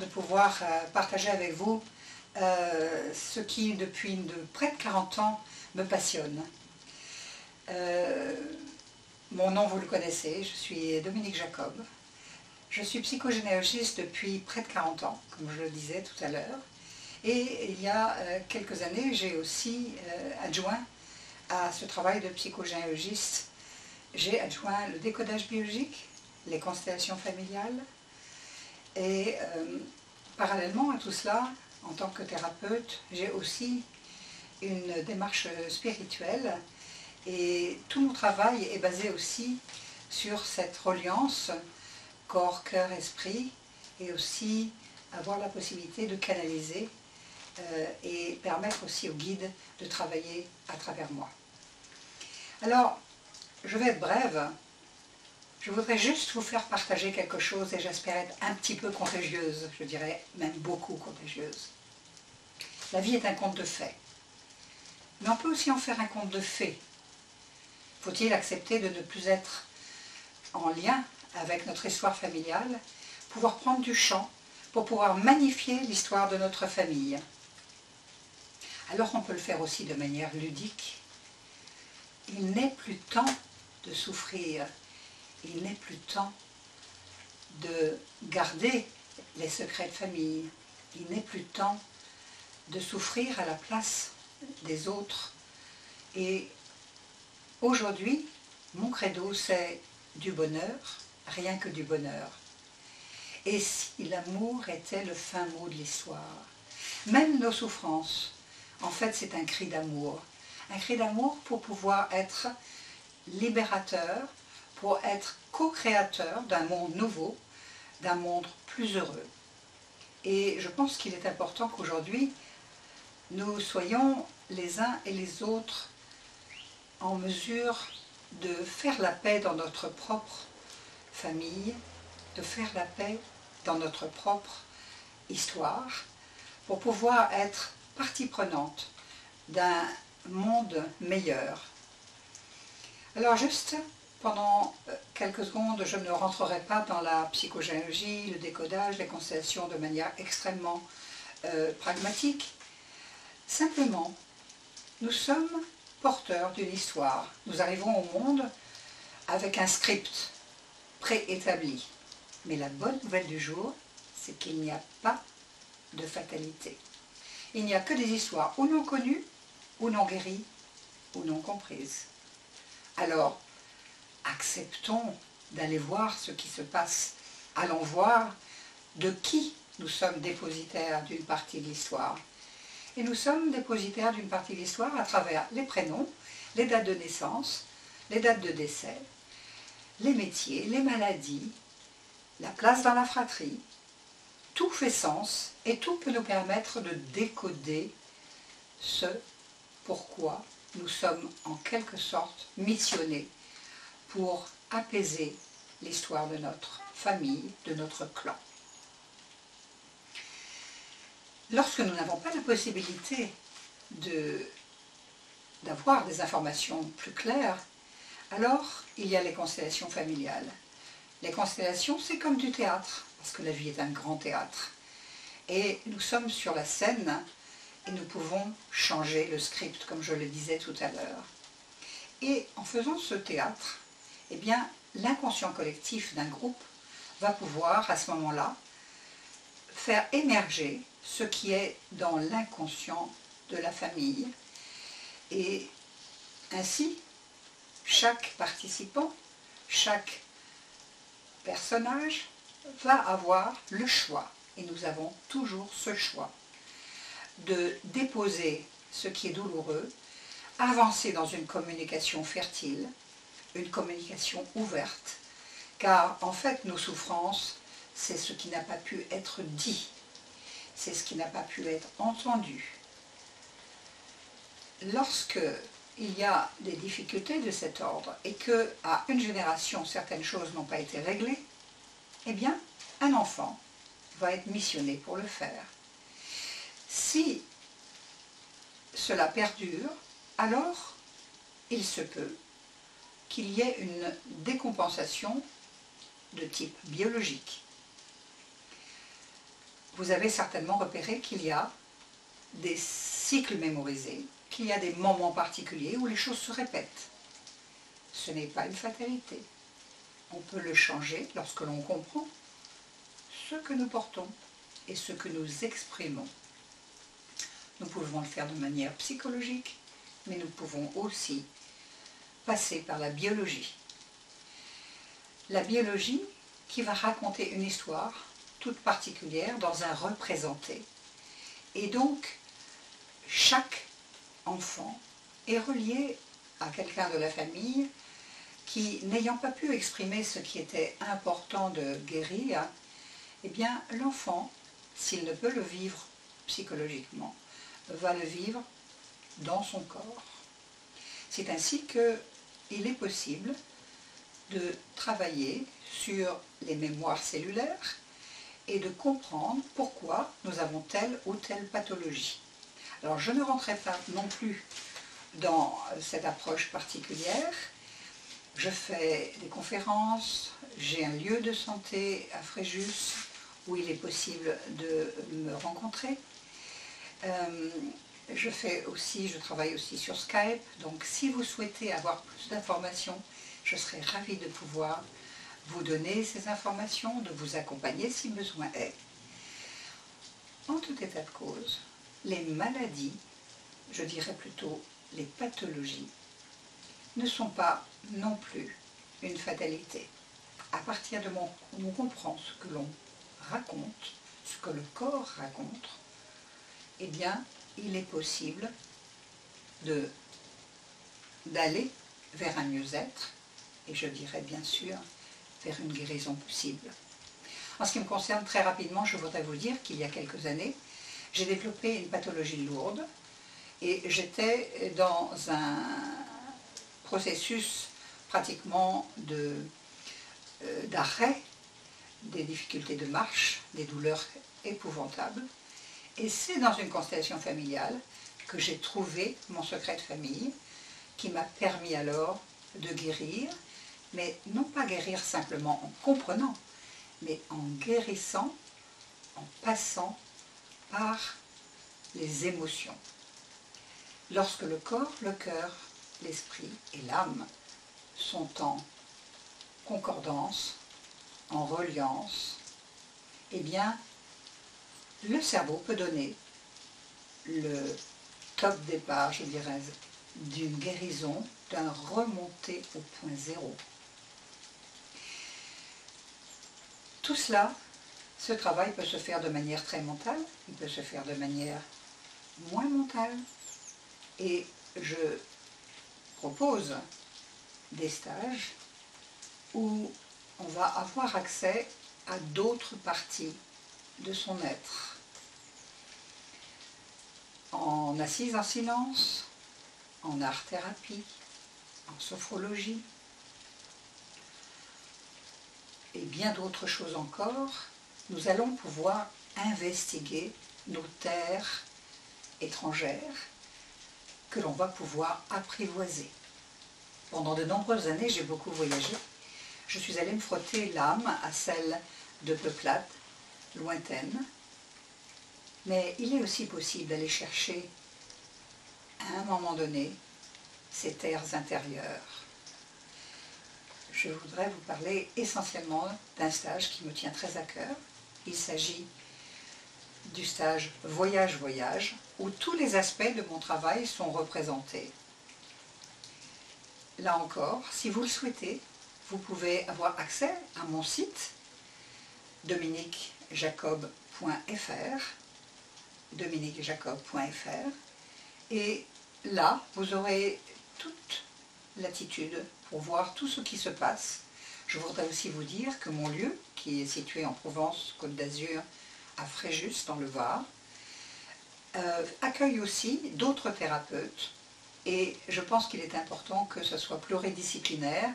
de pouvoir partager avec vous ce qui, depuis près de 40 ans, me passionne. Mon nom, vous le connaissez, je suis Dominique Jacob. Je suis psychogénéalogiste depuis près de 40 ans, comme je le disais tout à l'heure. Et il y a quelques années, j'ai aussi adjoint à ce travail de psychogénéalogiste, j'ai adjoint le décodage biologique, les constellations familiales. Et parallèlement à tout cela, en tant que thérapeute, j'ai aussi une démarche spirituelle. Et tout mon travail est basé aussi sur cette reliance corps, cœur, esprit, et aussi avoir la possibilité de canaliser et permettre aussi aux guides de travailler à travers moi. Alors, je vais être brève. Je voudrais juste vous faire partager quelque chose et j'espère être un petit peu contagieuse, je dirais même beaucoup contagieuse. La vie est un conte de fées, mais on peut aussi en faire un conte de fées. Faut-il accepter de ne plus être en lien avec notre histoire familiale, pouvoir prendre du champ pour pouvoir magnifier l'histoire de notre famille. Alors on peut le faire aussi de manière ludique. Il n'est plus temps de souffrir, il n'est plus temps de garder les secrets de famille, il n'est plus temps de souffrir à la place des autres. Et aujourd'hui, mon credo, c'est du bonheur, rien que du bonheur. Et si l'amour était le fin mot de l'histoire? Même nos souffrances, en fait, c'est un cri d'amour. Un cri d'amour pour pouvoir être libérateur, pour être co-créateur d'un monde nouveau, d'un monde plus heureux. Et je pense qu'il est important qu'aujourd'hui, nous soyons les uns et les autres en mesure de faire la paix dans notre propre famille, de faire la paix dans notre propre histoire, pour pouvoir être partie prenante d'un monde meilleur. Alors juste, pendant quelques secondes, je ne rentrerai pas dans la psychogénéalogie, le décodage, les constellations de manière extrêmement pragmatique. Simplement, nous sommes porteurs d'une histoire. Nous arrivons au monde avec un script préétabli. Mais la bonne nouvelle du jour, c'est qu'il n'y a pas de fatalité. Il n'y a que des histoires ou non connues, ou non guéries, ou non comprises. Alors, acceptons d'aller voir ce qui se passe. Allons voir de qui nous sommes dépositaires d'une partie de l'histoire. Et nous sommes dépositaires d'une partie de l'histoire à travers les prénoms, les dates de naissance, les dates de décès, les métiers, les maladies, la place dans la fratrie. Tout fait sens et tout peut nous permettre de décoder ce pourquoi nous sommes en quelque sorte missionnés pour apaiser l'histoire de notre famille, de notre clan. Lorsque nous n'avons pas la possibilité d'avoir des informations plus claires, alors il y a les constellations familiales. Les constellations, c'est comme du théâtre, parce que la vie est un grand théâtre. Et nous sommes sur la scène et nous pouvons changer le script, comme je le disais tout à l'heure. Et en faisant ce théâtre, eh bien, l'inconscient collectif d'un groupe va pouvoir, à ce moment-là, faire émerger ce qui est dans l'inconscient de la famille. Et ainsi, chaque participant, chaque personnage va avoir le choix, et nous avons toujours ce choix, de déposer ce qui est douloureux, avancer dans une communication fertile, une communication ouverte, car en fait nos souffrances, c'est ce qui n'a pas pu être dit, c'est ce qui n'a pas pu être entendu. Lorsque il y a des difficultés de cet ordre et qu'à une génération certaines choses n'ont pas été réglées, eh bien un enfant va être missionné pour le faire. Si cela perdure, alors il se peut qu'il y ait une décompensation de type biologique. Vous avez certainement repéré qu'il y a des cycles mémorisés, qu'il y a des moments particuliers où les choses se répètent. Ce n'est pas une fatalité. On peut le changer lorsque l'on comprend ce que nous portons et ce que nous exprimons. Nous pouvons le faire de manière psychologique, mais nous pouvons aussi passer par la biologie. La biologie qui va raconter une histoire toute particulière dans un représenté. Et donc, chaque enfant est relié à quelqu'un de la famille qui, n'ayant pas pu exprimer ce qui était important de guérir, eh bien, l'enfant, s'il ne peut le vivre psychologiquement, va le vivre dans son corps. C'est ainsi qu'il est possible de travailler sur les mémoires cellulaires et de comprendre pourquoi nous avons telle ou telle pathologie. Alors je ne rentrerai pas non plus dans cette approche particulière. Je fais des conférences, j'ai un lieu de santé à Fréjus où il est possible de me rencontrer. Je travaille aussi sur Skype, donc si vous souhaitez avoir plus d'informations, je serai ravie de pouvoir vous donner ces informations, de vous accompagner si besoin est. En tout état de cause, les maladies, je dirais plutôt les pathologies, ne sont pas non plus une fatalité. À partir du moment où on comprend ce que l'on raconte, ce que le corps raconte, eh bien, il est possible d'aller vers un mieux-être, et je dirais bien sûr vers une guérison possible. En ce qui me concerne, très rapidement, je voudrais vous dire qu'il y a quelques années, j'ai développé une pathologie lourde et j'étais dans un processus pratiquement d'arrêt, des difficultés de marche, des douleurs épouvantables. Et c'est dans une constellation familiale que j'ai trouvé mon secret de famille, qui m'a permis alors de guérir, mais non pas guérir simplement en comprenant, mais en guérissant, en passant par les émotions. Lorsque le corps, le cœur, l'esprit et l'âme sont en concordance, en reliance, eh bien, le cerveau peut donner le top départ, je dirais, d'une guérison, d'un remontée au point zéro. Tout cela, ce travail peut se faire de manière très mentale, il peut se faire de manière moins mentale, et je propose des stages où on va avoir accès à d'autres parties de son être. En assise en silence, en art-thérapie, en sophrologie, et bien d'autres choses encore, nous allons pouvoir investiguer nos terres étrangères que l'on va pouvoir apprivoiser. Pendant de nombreuses années, j'ai beaucoup voyagé. Je suis allée me frotter l'âme à celle de peuplades lointaines. Mais il est aussi possible d'aller chercher, à un moment donné, ces terres intérieures. Je voudrais vous parler essentiellement d'un stage qui me tient très à cœur. Il s'agit du stage Voyage-Voyage, où tous les aspects de mon travail sont représentés. Là encore, si vous le souhaitez, vous pouvez avoir accès à mon site dominiquejacob.fr, et là, vous aurez toute latitude pour voir tout ce qui se passe. Je voudrais aussi vous dire que mon lieu, qui est situé en Provence, Côte d'Azur, à Fréjus, dans le Var, accueille aussi d'autres thérapeutes, et je pense qu'il est important que ce soit pluridisciplinaire,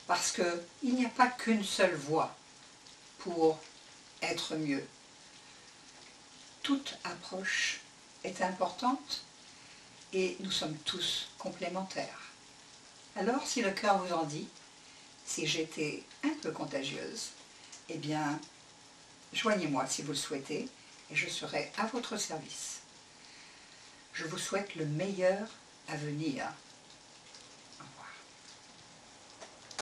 parce qu'il n'y a pas qu'une seule voie pour être mieux. Toute approche est importante et nous sommes tous complémentaires. Alors, si le cœur vous en dit, si j'étais un peu contagieuse, eh bien, joignez-moi si vous le souhaitez et je serai à votre service. Je vous souhaite le meilleur à venir.